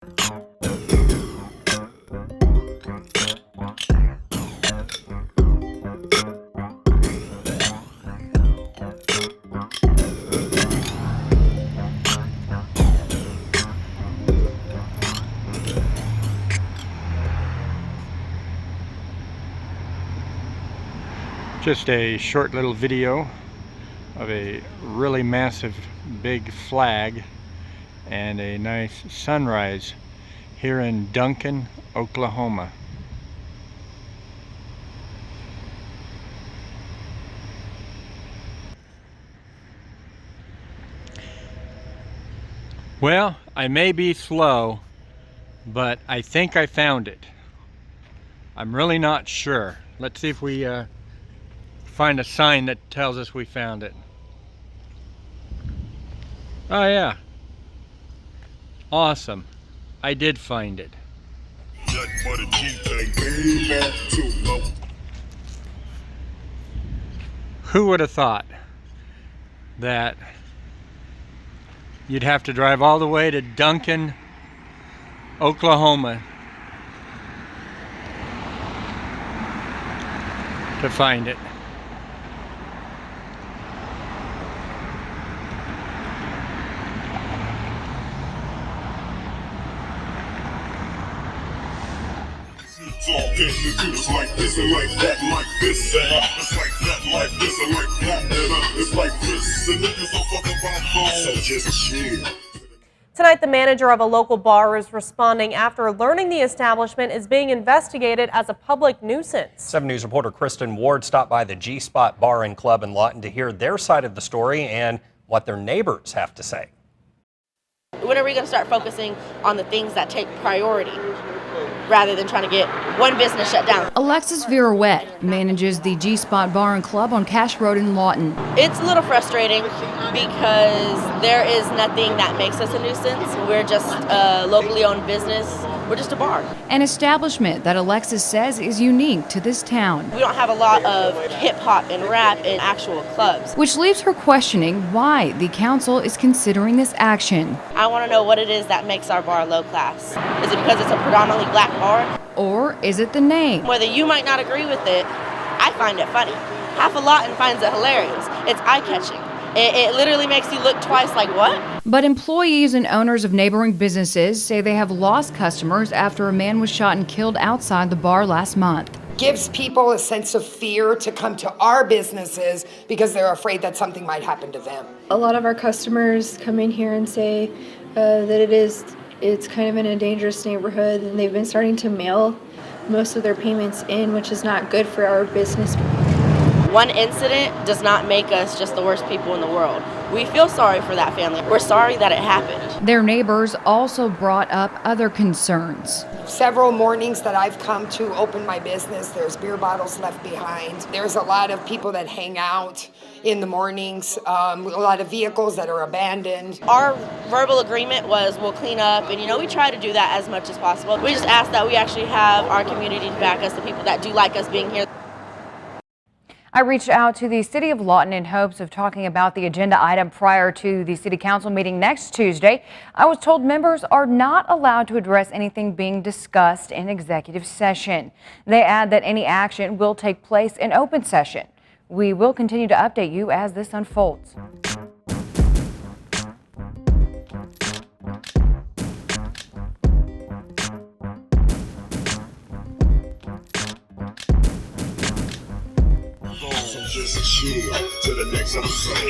Just a short little video of a really massive big flag and a nice sunrise here in Duncan, Oklahoma. Well, I may be slow, but I think I found it. I'm really not sure. Let's see if we find a sign that tells us we found it. Oh yeah. Awesome. I did find it. Who would have thought that you'd have to drive all the way to Duncan, Oklahoma to find it? It's like this and like that, like this, and it's like that, like this, and like that, and it's like this, and niggas don't fuck about those, so just chill. Tonight, the manager of a local bar is responding after learning the establishment is being investigated as a public nuisance. 7 News reporter Kristen Ward stopped by the G-Spot Bar and Club in Lawton to hear their side of the story and what their neighbors have to say. When are we going to start focusing on the things that take priority rather than trying to get one business shut down? Alexis Virouette manages the G-Spot Bar and Club on Cash Road in Lawton. It's a little frustrating because there is nothing that makes us a nuisance. We're just a locally owned business. We're just a bar. An establishment that Alexis says is unique to this town. We don't have a lot of hip hop and rap in actual clubs. Which leaves her questioning why the council is considering this action. I want to know what it is that makes our bar low class. Is it because it's a predominantly black bar? Or is it the name? Whether you might not agree with it, I find it funny. Half of Lawton finds it hilarious. It's eye-catching. It literally makes you look twice like, what? But employees and owners of neighboring businesses say they have lost customers after a man was shot and killed outside the bar last month. Gives people a sense of fear to come to our businesses because they're afraid that something might happen to them. A lot of our customers come in here and say that it's kind of in a dangerous neighborhood, and they've been starting to mail most of their payments in, which is not good for our business. One incident does not make us just the worst people in the world. We feel sorry for that family. We're sorry that it happened. Their neighbors also brought up other concerns. Several mornings that I've come to open my business, there's beer bottles left behind. There's a lot of people that hang out in the mornings, a lot of vehicles that are abandoned. Our verbal agreement was we'll clean up, and we try to do that as much as possible. We just ask that we actually have our community to back us, the people that do like us being here. I reached out to the City of Lawton in hopes of talking about the agenda item prior to the City Council meeting next Tuesday. I was told members are not allowed to address anything being discussed in executive session. They add that any action will take place in open session. We will continue to update you as this unfolds. Just chill to the next episode.